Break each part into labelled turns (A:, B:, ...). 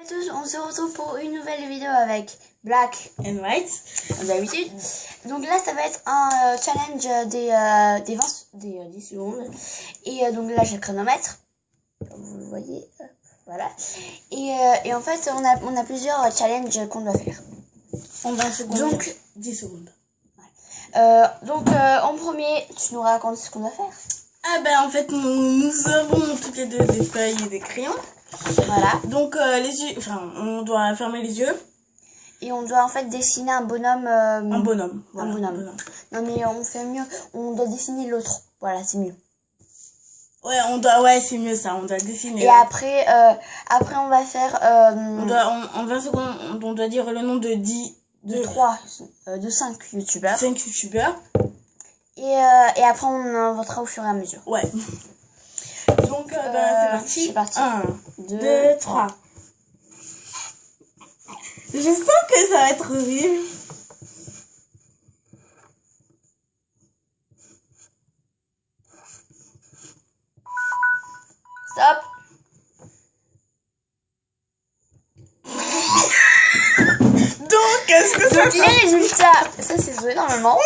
A: À tous, on se retrouve pour une nouvelle vidéo avec Black
B: and White,
A: comme d'habitude. Donc là, ça va être un challenge des 10 secondes. Et donc là, j'ai le chronomètre, comme vous le voyez. Voilà. Et en fait, on a plusieurs challenges qu'on doit faire.
B: En 20 secondes.
A: Donc,
B: 10 secondes.
A: En premier, tu nous racontes ce qu'on doit faire.
B: Ah ben en fait, nous avons toutes les deux des feuilles et des crayons.
A: Voilà.
B: Donc les yeux, on doit fermer les yeux.
A: Et on doit en fait dessiner un bonhomme.
B: Un bonhomme. Voilà,
A: un bonhomme. Non mais on fait mieux. On doit dessiner l'autre. Voilà, c'est mieux.
B: Ouais, c'est mieux ça. On doit dessiner.
A: Et après on va faire.
B: En 20 secondes, on doit dire le nom de
A: 5 youtubeurs.
B: 5 youtubeurs.
A: Et après on inventera au fur et à mesure.
B: Ouais. Donc c'est parti. 1, 2, 3. Je sens que ça va être horrible.
A: Stop.
B: Donc, qu'est-ce que ça
A: fait? Les résultats. Ça, c'est joué normalement.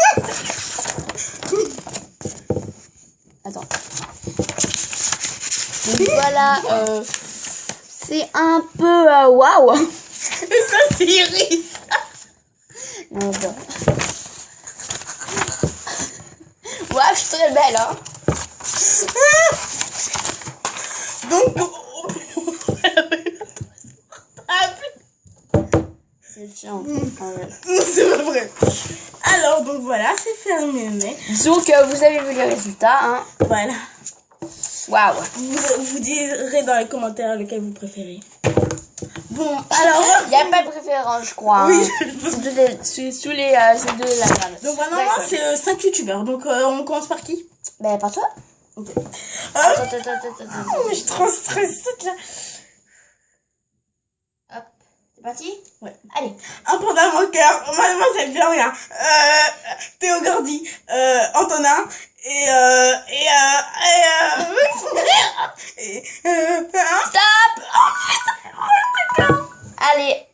A: Attends. Donc voilà. C'est un peu waouh.
B: Mais ça, c'est Iris.
A: Non, non. Waouh, je suis très belle, hein.
B: Donc,
A: c'est chiant.
B: C'est pas vrai. Alors, donc voilà, c'est fermé.
A: Donc, vous avez vu les résultats, hein.
B: Voilà.
A: Waouh.
B: Vous direz dans les commentaires lequel vous préférez. Bon, alors...
A: Il n'y a pas de préférence, je crois.
B: Oui.
A: Hein. C'est tous les deux la gamme.
B: Donc, maintenant, c'est 5 youtubeurs. Donc, on commence par qui?
A: Ben, par toi.
B: Ok.
A: Attends.
B: Mais je suis trop stressée, là.
A: Hop. C'est parti?
B: Ouais.
A: Allez.
B: Un panda mon cœur, mademoiselle Gloria, Théo Gordy, Antonin,
A: Stop. Allez.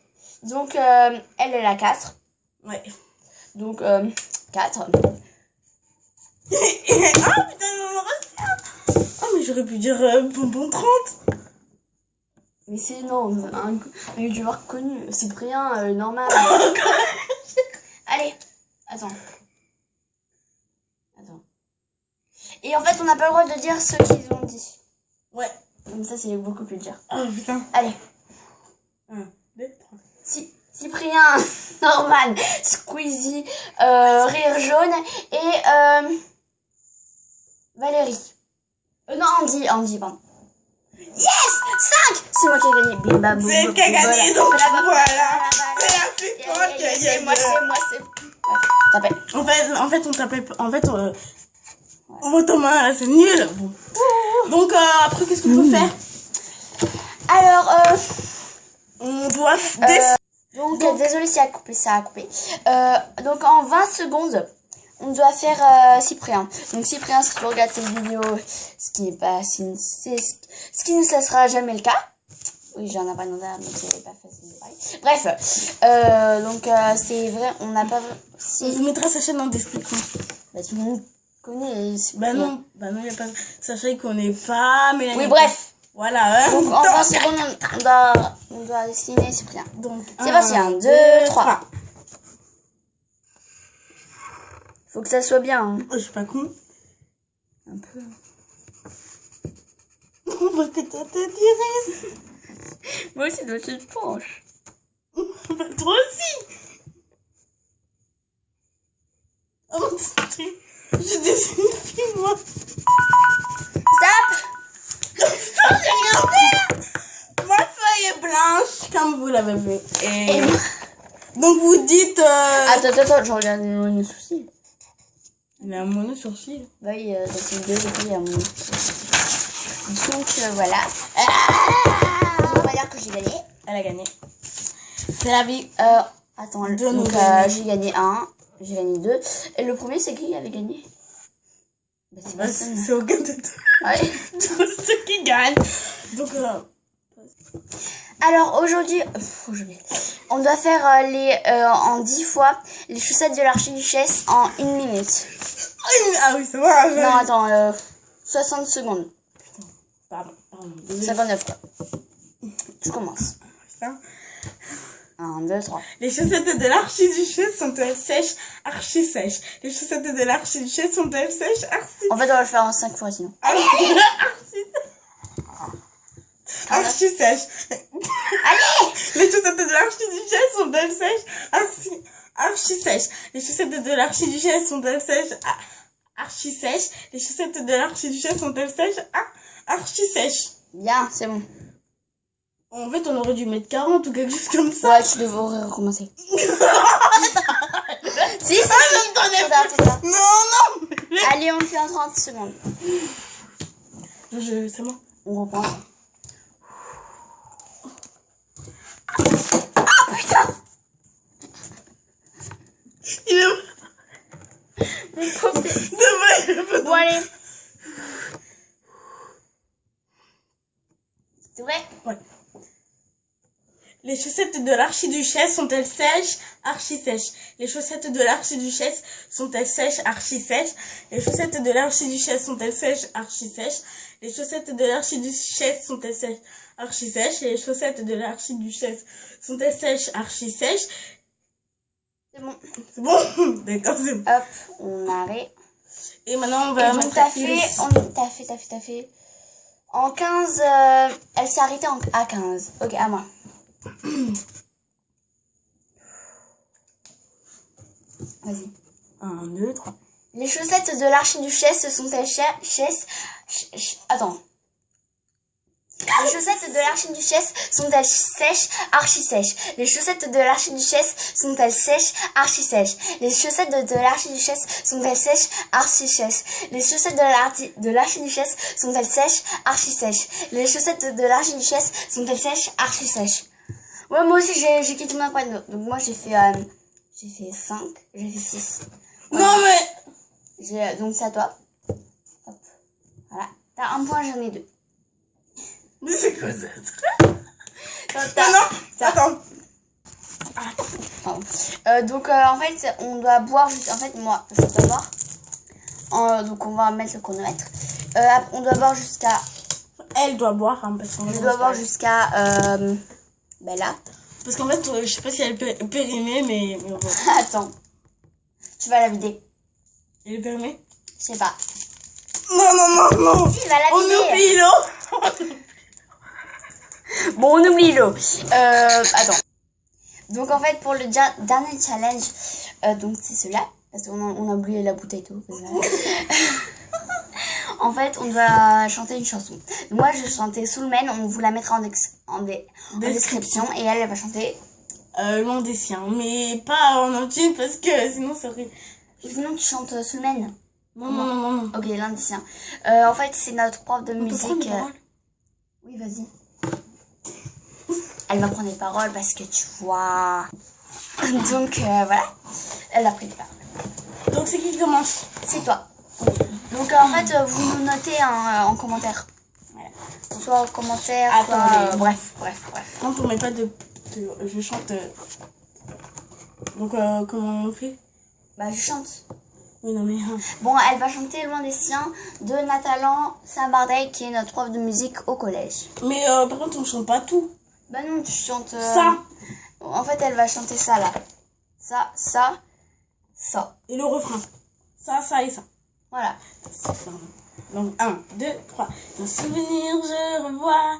A: Donc, elle est la 4.
B: Ouais.
A: Donc, 4.
B: Ah, putain, il m'en reste un. Oh, mais j'aurais pu dire bonbon 30.
A: Mais c'est non, un youtubeur connu. Cyprien, normal. Allez. Attends. Et en fait, on n'a pas le droit de dire ce qu'ils ont dit.
B: Ouais.
A: Comme ça, c'est beaucoup plus dur.
B: Oh, putain.
A: Allez.
B: 1, 2, 3.
A: Cyprien, Norman, Squeezie, Rire Jaune et Valérie. Non, Andy, pardon. Yes! 5! C'est moi qui ai gagné. Bim, bam, boum,
B: C'est elle qui a gagné, donc voilà. C'est la plus forte qui a gagné.
A: C'est moi. Ouais, t'appelles.
B: En fait, on t'appelle... En fait, on vote en main, là, c'est nul. Bon. Donc, après, qu'est-ce qu'on peut faire?
A: Alors,
B: on doit...
A: Donc, désolé si ça a coupé. Donc, en 20 secondes, on doit faire Cyprien. Donc, Cyprien, si tu regardes cette vidéo, ce qui ne sera jamais le cas. Oui, j'en ai pas demandé, donc c'est pas facile de parler. Bref, donc, c'est vrai, on n'a pas...
B: On vous mettra sa chaîne en description.
A: Bah, tout le monde connaît.
B: Bah non, il y a pas... Sachez qu'on n'est pas...
A: Oui, bref.
B: Voilà.
A: Donc, en 20 secondes, on doit dessiner Cyprien.
B: Donc,
A: c'est parti, 1, 2, 3. Faut que ça soit bien. Hein.
B: Je suis pas con.
A: Un peu.
B: Parce que toi, t'es Iris.
A: Moi aussi, je te penche.
B: Bah, toi aussi. Oh, je dessine une fille, moi.
A: Stop.
B: Stop, j'ai rien fait. Ma feuille est blanche, comme vous l'avez vu. Et donc, vous dites...
A: Attends, je regarde mon sourcil.
B: Il a un mono sourcil.
A: Bah oui, dans ces vidéo, il y a un mono sourcil. Donc, voilà. On va dire que j'ai gagné.
B: Elle a gagné. C'est la vie.
A: Attends, donc j'ai gagné 1, j'ai gagné 2. Et le premier, c'est qui avait gagné?
B: Bah, c'est aucun de deux.
A: Ouais.
B: Tous ceux qui gagnent. Donc,
A: Alors aujourd'hui, on doit faire en 10 fois les chaussettes de l'archiduchesse en 1 minute.
B: Ah oui, c'est vrai.
A: Non, attends, 60 secondes.
B: Pardon.
A: 59 quoi. Je commence.
B: Putain.
A: 1, 2, 3.
B: Les chaussettes de l'archiduchesse sont-elles sèches, archi sèches? Les chaussettes de l'archiduchesse sont-elles sèches, archi...
A: En fait, on va le faire en 5 fois sinon.
B: Archi sèches.
A: Allez!
B: Les chaussettes de l'archiduchesse sont-elles sèches, archi sèches? Les chaussettes de l'archiduchesse sont-elles sèches, archi sèches? Les chaussettes de l'archiduchesse sont-elles sèches, archi sèches?
A: Bien, c'est bon.
B: En fait, on aurait dû mettre 40 ou quelque chose comme ça.
A: Ouais, tu devrais recommencer. Si, c'est ça.
B: Non.
A: Allez, on le fait en 30 secondes.
B: C'est bon.
A: On reprend.
B: Il est...
A: Mon pauvre.
B: Demain,
A: Bon, allez. C'est vrai?
B: Ouais. Les chaussettes de l'archiduchesse sont-elles sèches, archi sèches? Les chaussettes de l'archiduchesse sont-elles sèches, archi sèches? Les chaussettes de l'archiduchesse sont-elles sèches, archi sèches? Les chaussettes de l'archiduchesse sont-elles sèches, archi sèches? Les chaussettes de l'archiduchesse sont-elles sèches, archi sèches?
A: C'est bon.
B: C'est bon? D'accord, c'est bon.
A: Hop, on arrête.
B: Et maintenant, on va
A: Donc,
B: mettre
A: t'as fait. En 15, elle s'est arrêtée à 15. Ok, à moi. Vas-y.
B: 1, 2, 3.
A: Les chaussettes de l'archiduchesse sont-elles Attends. Les chaussettes de l'archiduchesse sont-elles sèches, archi sèches? Les chaussettes de l'archiduchesse sont-elles sèches, archi sèches? Les chaussettes de l'archiduchesse sont-elles sèches, archi sèches? Les chaussettes de l'archiduchesse sont-elles sèches, archi sèches? Les chaussettes de l'archiduchesse sont-elles sèches, archi sèches? Ouais, moi aussi j'ai quitté ma pointe. Donc moi j'ai fait 5, j'ai fait 6. Ouais.
B: Non mais...
A: Donc c'est à toi. Hop. Voilà. T'as un point, j'en ai 2.
B: Mais c'est quoi ça?
A: Attends. Donc en fait on doit boire en fait moi je dois boire. Donc on va mettre le chronomètre. On doit boire jusqu'à...
B: Elle doit boire hein, parce qu'on
A: je dois boire jusqu'à ben là.
B: Parce qu'en fait je sais pas si elle est périmée mais bon.
A: Attends. Tu vas la vider.
B: Elle est périmée?
A: Je sais pas.
B: Non.
A: Si, va la
B: On
A: vider.
B: oublie l'eau.
A: Bon, on oublie l'eau. Attends. Donc en fait pour le dernier challenge, donc c'est cela. Parce qu'on a oublié la bouteille et tout. En fait, on doit chanter une chanson. Donc, moi, je vais chanter Soulmen. On vous la mettra en description. Et elle va chanter...
B: L'un des siens. Mais pas en entier parce que sinon ça aurait...
A: Sinon, tu chantes Soulmen.
B: Non.
A: Ok, l'un des siens. En fait, c'est notre prof de musique. Oui, vas-y. Elle va prendre les paroles parce que tu vois... Donc, voilà. Elle a pris les paroles.
B: Donc, c'est qui commence?
A: C'est toi. Donc en fait, vous nous notez en commentaire. Voilà. Soit en commentaire, soit... bref.
B: Quand on met pas de... Je chante... Donc comment on fait?
A: Bah je chante.
B: Oui, non mais...
A: Bon, elle va chanter Loin des siens de Nathalan Saint-Bardet qui est notre prof de musique au collège.
B: Mais par contre, on chante pas tout.
A: Bah non, tu chantes...
B: Ça.
A: En fait, elle va chanter ça là. Ça.
B: Et le refrain. Ça et ça.
A: Voilà.
B: Donc 1, 2, 3. Dans souvenir, je revois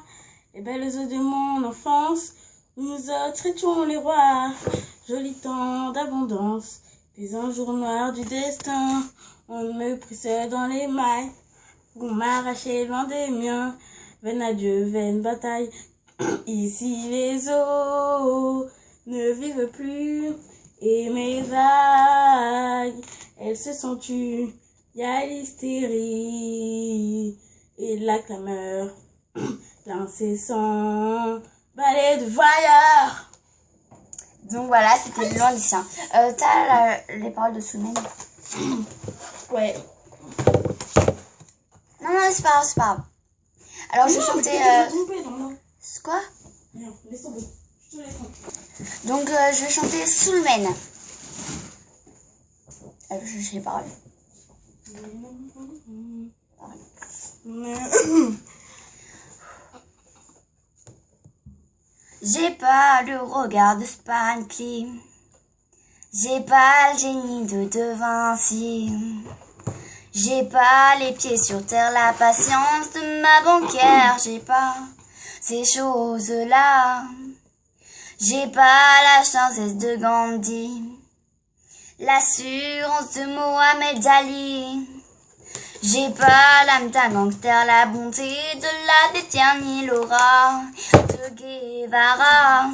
B: les belles eaux de mon enfance. Nous autres étions les rois. Joli temps d'abondance. Puis un jour noir du destin. On me pressait dans les mailles. On m'arrachait loin des miens. Vaine adieu, vaine bataille. Ici les eaux ne vivent plus. Et mes vagues, elles se sont tues. Y a l'hystérie et la clameur, l'incessant balai de voyeurs.
A: Donc voilà, c'était Loin des siens. T'as les paroles de Soulmen?
B: Ouais.
A: Non, c'est pas grave. Alors je chantais... Quoi?
B: Viens, laisse tomber. Je te laisse tomber.
A: Donc, je vais chanter Soulmen. Je sais les paroles. J'ai pas le regard de Spike Lee. J'ai pas le génie de Vinci. J'ai pas les pieds sur terre, la patience de ma banquière. J'ai pas ces choses-là. J'ai pas la chance de Gandhi. L'assurance de Mohamed Ali. J'ai pas l'âme d'un gangster, la bonté de l'abbé Pierre ni Laura de Guevara.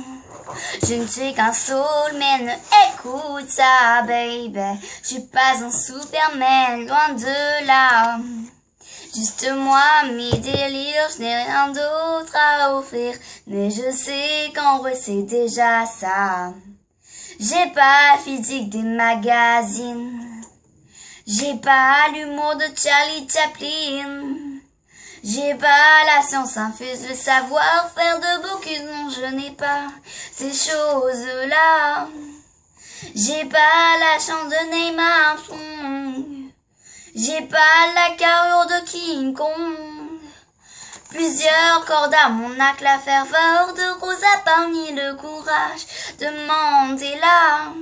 A: Je ne suis qu'un soulman, écoute ça, baby. Je suis pas un Superman, loin de là. Juste moi, mes délires, je n'ai rien d'autre à offrir. Mais je sais qu'en vrai c'est déjà ça. J'ai pas le physique des magazines. J'ai pas l'humour de Charlie Chaplin. J'ai pas la science infuse, le savoir-faire de Bocuse. Non, je n'ai pas ces choses-là. J'ai pas la chance de Neymar. J'ai pas la carrure de King Kong. Plusieurs cordes à mon arc, la ferveur de Rosa Parmi, le courage de Mandela.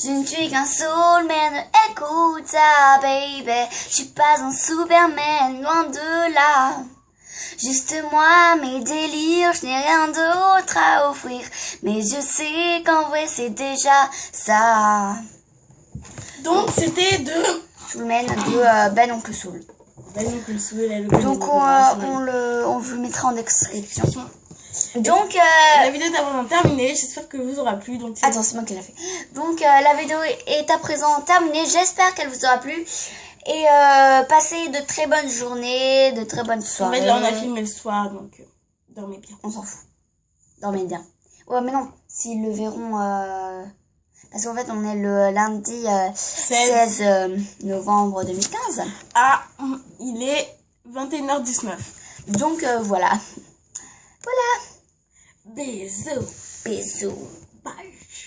A: Je ne suis qu'un soulman, écoute ça, baby. Je suis pas un Superman, loin de là. Juste moi, mes délires, je n'ai rien d'autre à offrir. Mais je sais qu'en vrai c'est déjà ça.
B: Donc c'était de
A: Soulman de Ben Oncle Soul.
B: Ben Oncle Soul.
A: Donc on vous le mettra en description. Donc
B: la vidéo est à présent terminée, j'espère que vous aura plu. Donc
A: attends, c'est moi qui l'ai fait. Donc la vidéo est à présent terminée, j'espère qu'elle vous aura plu. Et passez de très bonnes journées, de très bonnes soirées.
B: Mais là on a filmé le soir, donc dormez bien.
A: On s'en fout. Dormez bien. Ouais mais non, s'ils le verront... Parce qu'en fait on est le lundi 16 novembre 2015.
B: Ah, il est 21h19.
A: Donc voilà. Voilà.
B: Bisous.
A: Bisous.
B: Bye.